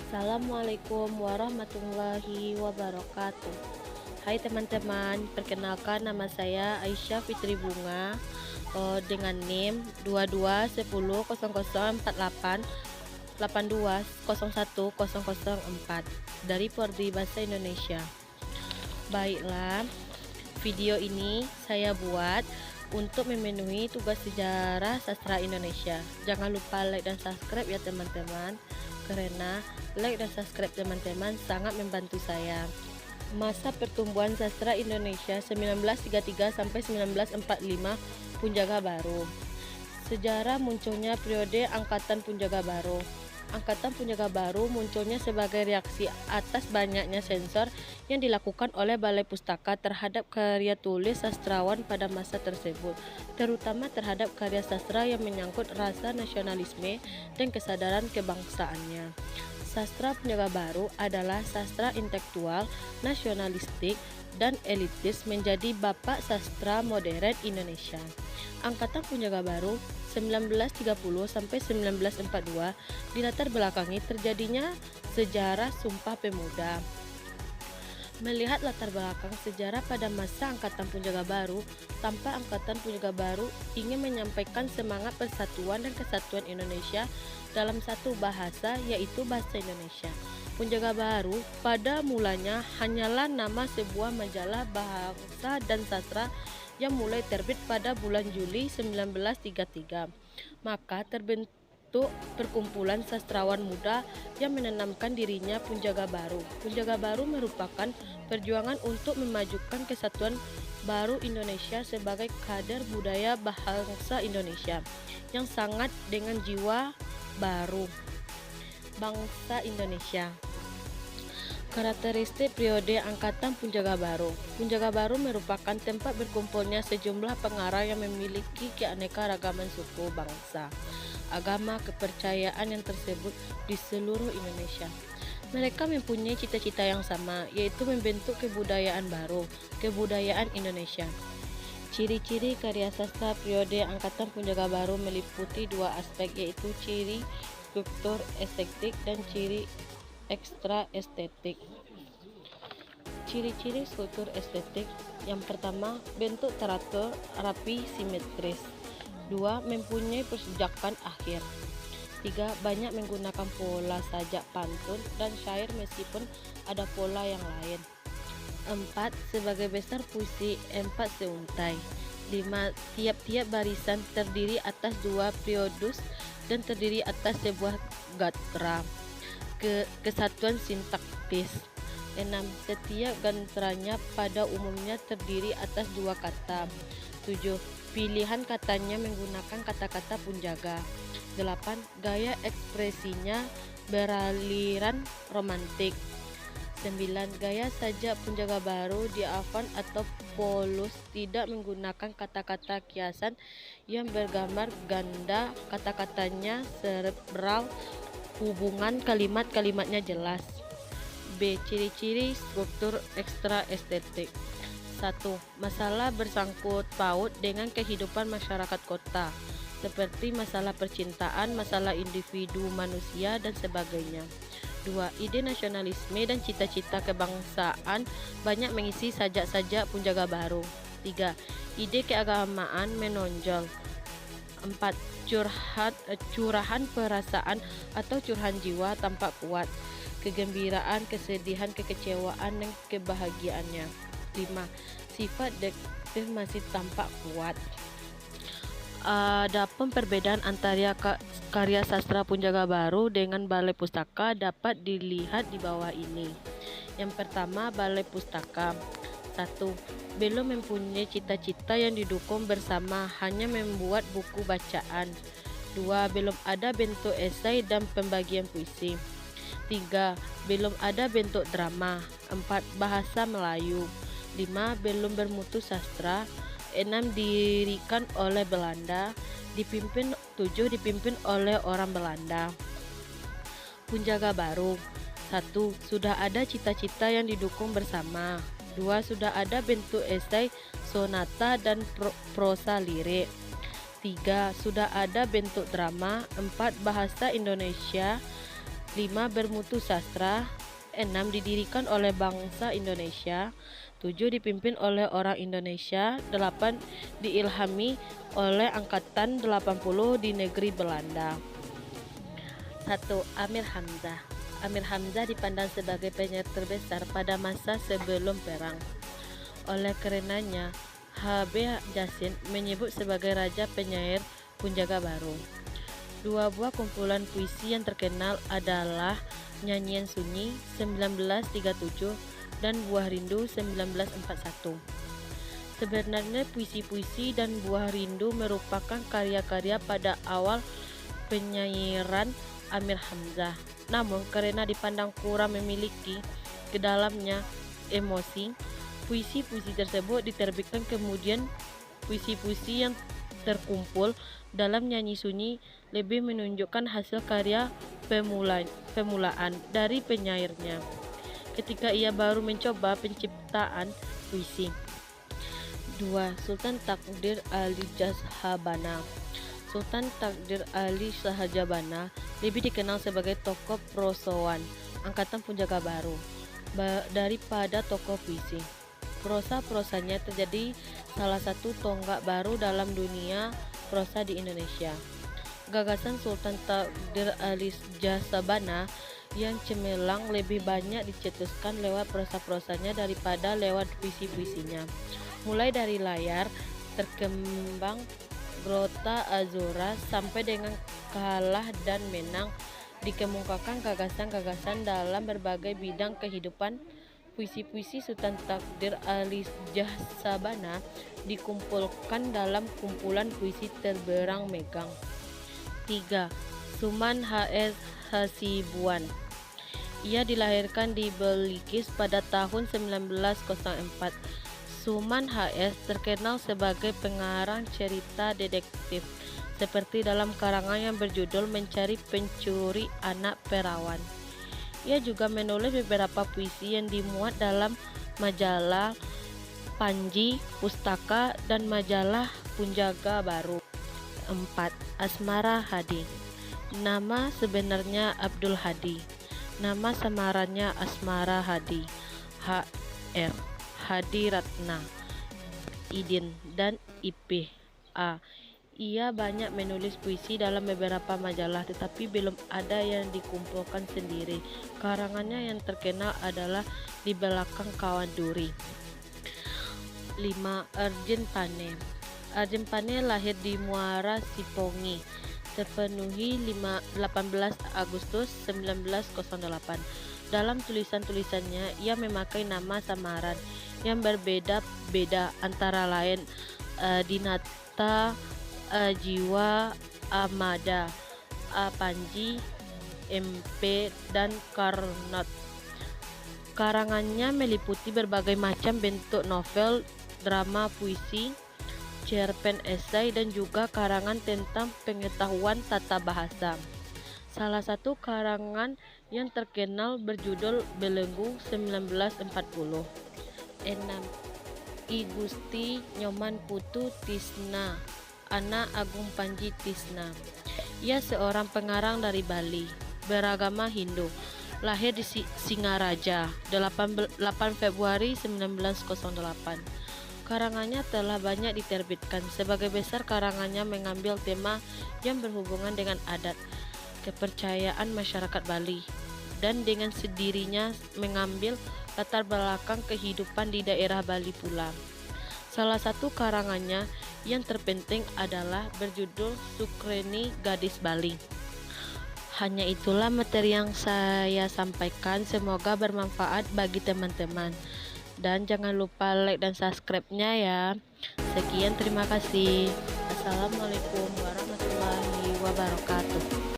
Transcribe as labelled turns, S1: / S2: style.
S1: Assalamualaikum warahmatullahi wabarakatuh. Hai teman-teman, perkenalkan nama saya Aisyah Fitri Bunga, dengan NIM 22104882010004 dari Prodi Bahasa Indonesia. Baiklah, video ini saya buat untuk memenuhi tugas sejarah sastra Indonesia. Jangan lupa like dan subscribe ya teman-teman, karena like dan subscribe teman-teman sangat membantu saya. Masa pertumbuhan sastra Indonesia 1933 sampai 1945, Punjaga Baru. Sejarah munculnya periode Angkatan Punjaga Baru. Angkatan Punjaga Baru munculnya sebagai reaksi atas banyaknya sensor yang dilakukan oleh Balai Pustaka terhadap karya tulis sastrawan pada masa tersebut, terutama terhadap karya sastra yang menyangkut rasa nasionalisme dan kesadaran kebangsaannya. Sastra Punjaga Baru adalah sastra intelektual, nasionalistik, dan elitis menjadi bapak sastra modern Indonesia. Angkatan Punjaga Baru 1930 sampai 1942 dilatar belakangi terjadinya sejarah Sumpah Pemuda. Melihat latar belakang sejarah pada masa Angkatan Punjaga Baru, tanpa Angkatan Punjaga Baru ingin menyampaikan semangat persatuan dan kesatuan Indonesia dalam satu bahasa, yaitu bahasa Indonesia. Punjaga Baru pada mulanya hanyalah nama sebuah majalah bahasa dan sastra yang mulai terbit pada bulan Juli 1933. Maka terbentuk perkumpulan sastrawan muda yang menanamkan dirinya Punjaga Baru. Punjaga Baru merupakan perjuangan untuk memajukan kesatuan baru Indonesia sebagai kader budaya bangsa Indonesia yang sangat dengan jiwa baru bangsa Indonesia. Karakteristik periode Angkatan Punjaga Baru. Punjaga Baru merupakan tempat berkumpulnya sejumlah pengarang yang memiliki keanekaragaman suku, bangsa, agama, kepercayaan yang tersebut di seluruh Indonesia. Mereka mempunyai cita-cita yang sama, yaitu membentuk kebudayaan baru, kebudayaan Indonesia. Ciri-ciri karya sastra periode Angkatan Punjaga Baru meliputi dua aspek, yaitu ciri struktur estetik dan ciri ekstra estetik. Ciri-ciri struktur estetik: yang pertama, bentuk teratur, rapi, simetris. Dua, mempunyai persejakan akhir. Tiga, banyak menggunakan pola sajak pantun dan syair meskipun ada pola yang lain. Empat, sebagai besar puisi empat seuntai. Lima, tiap-tiap barisan terdiri atas dua periodus dan terdiri atas sebuah gatra. Kesatuan sintaktis. 6. Setiap gantranya pada umumnya terdiri atas dua kata. 7. Pilihan katanya menggunakan kata-kata punjaga. 8. Gaya ekspresinya beraliran romantik. 9. Gaya sajak Punjaga Baru diafan atau polus, tidak menggunakan kata-kata kiasan yang bergambar ganda, kata-katanya cerebral, hubungan kalimat-kalimatnya jelas. B. Ciri-ciri struktur ekstra estetik. 1. Masalah bersangkut paut dengan kehidupan masyarakat kota, seperti masalah percintaan, masalah individu manusia, dan sebagainya. 2. Ide nasionalisme dan cita-cita kebangsaan banyak mengisi sajak-sajak Punjaga Baru. 3. Ide keagamaan menonjol. 4. Curahan perasaan atau curahan jiwa tampak kuat, kegembiraan, kesedihan, kekecewaan, dan kebahagiaannya. 5. Sifat detektif masih tampak kuat. Adapun perbedaan antara karya sastra Punjaga Baru dengan Balai Pustaka dapat dilihat di bawah ini. Yang pertama, Balai Pustaka. 1. Belum mempunyai cita-cita yang didukung bersama, hanya membuat buku bacaan. 2. Belum ada bentuk esai dan pembagian puisi. 3. Belum ada bentuk drama. 4. Bahasa Melayu. 5. Belum bermutu sastra. 6. Didirikan oleh Belanda. 7. Dipimpin oleh orang Belanda. Punjaga Baru. 1. Sudah ada cita-cita yang didukung bersama. 2. Sudah ada bentuk esai, sonata, dan prosa lirik. 3. Sudah ada bentuk drama. 4. Bahasa Indonesia. 5. Bermutu sastra. 6. Didirikan oleh bangsa Indonesia. 7. Dipimpin oleh orang Indonesia. 8. Diilhami oleh Angkatan 80 di negeri Belanda. 1. Amir Hamzah. Amir Hamzah dipandang sebagai penyair terbesar pada masa sebelum perang. Oleh karenanya, H.B. Jasin menyebut sebagai raja penyair Punjaga Baru. Dua buah kumpulan puisi yang terkenal adalah Nyanyian Sunyi 1937 dan Buah Rindu 1941. Sebenarnya puisi-puisi dan Buah Rindu merupakan karya-karya pada awal penyairan Amir Hamzah. Namun karena dipandang kurang memiliki ke dalamnya emosi, puisi-puisi tersebut diterbitkan. Kemudian puisi-puisi yang terkumpul dalam Nyanyi Sunyi lebih menunjukkan hasil karya pemulaan dari penyairnya ketika ia baru mencoba penciptaan puisi. 2. Sultan Takdir Ali Shahbana. Sultan Takdir Ali Shahbana lebih dikenal sebagai tokoh prosawan angkatan Punjaga Baru daripada tokoh puisi. Prosa-prosanya terjadi salah satu tonggak baru dalam dunia prosa di Indonesia. Gagasan Sultan Takdir Ali Shahbana yang cemerlang lebih banyak dicetuskan lewat prosa-prosanya daripada lewat puisi-puisinya. Mulai dari layar terkembang Grota Azura sampai dengan Kalah dan Menang, dikemukakan gagasan-gagasan dalam berbagai bidang kehidupan. Puisi-puisi Sultan Takdir Ali Shahbana dikumpulkan dalam kumpulan puisi Terberang Megang. 3. Suman H.S. Hasibuan. Ia dilahirkan di Belgikis pada tahun 1904. Suman H.S. terkenal sebagai pengarang cerita detektif, seperti dalam karangan yang berjudul Mencari Pencuri Anak Perawan. Ia juga menulis beberapa puisi yang dimuat dalam majalah Panji Pustaka dan majalah Punjaga Baru. 4. Asmara Hadi. Nama sebenarnya Abdul Hadi. Nama samarannya Asmara Hadi. H.R. Hadi Ratna, Idin, dan I.P.A. Ia banyak menulis puisi dalam beberapa majalah, tetapi belum ada yang dikumpulkan sendiri. Karangannya yang terkenal adalah Di Belakang Kawan Duri. 5. Arjen Pane. Arjen Pane lahir di Muara Sipongi, terpenuhi 18 Agustus 1908. Dalam tulisan-tulisannya, ia memakai nama samaran yang berbeda-beda, antara lain Dinata, Jiwa, Amada, Panji, MP, dan Karnot. Karangannya meliputi berbagai macam bentuk novel, drama, puisi, cerpen, esai, dan juga karangan tentang pengetahuan tata bahasa. Salah satu karangan yang terkenal berjudul Belenggu 1940. 6. I Gusti Nyoman Putu Tisna, anak Agung Panji Tisna. Ia seorang pengarang dari Bali, beragama Hindu. Lahir di Singaraja 8 Februari 1908. Karangannya telah banyak diterbitkan. Sebagai besar karangannya mengambil tema yang berhubungan dengan adat, kepercayaan masyarakat Bali, dan dengan sendirinya mengambil latar belakang kehidupan di daerah Bali pula. Salah satu karangannya yang terpenting adalah berjudul Sukreni Gadis Bali. Hanya itulah materi yang saya sampaikan, semoga bermanfaat bagi teman-teman. Dan jangan lupa like dan subscribe-nya ya. Sekian, terima kasih. Assalamualaikum warahmatullahi wabarakatuh.